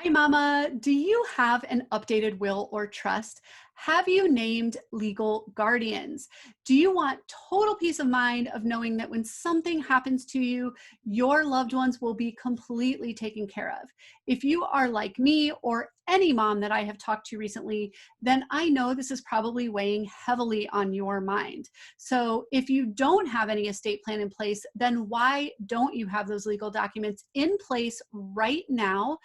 Hey Mama, do you have an updated will or trust? Have you named legal guardians? Do you want total peace of mind of knowing that when something happens to you, your loved ones will be completely taken care of? If you are like me or any mom that I have talked to recently, then I know this is probably weighing heavily on your mind. So, if you don't have any estate plan in place, then why don't you have those legal documents in place right now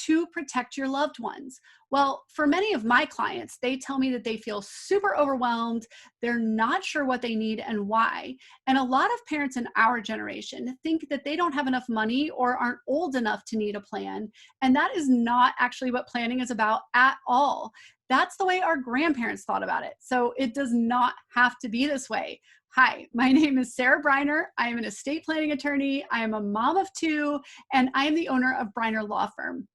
to protect your loved ones? Well, for many of my clients, they tell me that they feel super overwhelmed. They're not sure what they need and why. And a lot of parents in our generation think that they don't have enough money or aren't old enough to need a plan. And that is not actually what planning is about at all. That's the way our grandparents thought about it. So it does not have to be this way. Hi, my name is Sarah Briner. I am an estate planning attorney. I am a mom of two, and I am the owner of Briner Law Firm.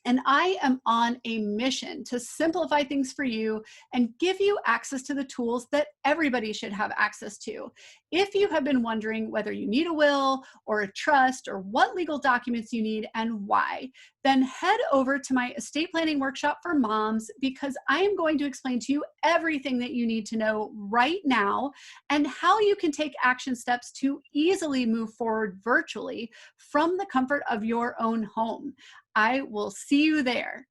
And I am on a mission to simplify things for you and give you access to the tools that everybody should have access to. If you have been wondering whether you need a will or a trust or what legal documents you need and why, then head over to my estate planning workshop for moms, because I am going to explain to you everything that you need to know right now and how you can take action steps to easily move forward virtually from the comfort of your own home. I will see you there.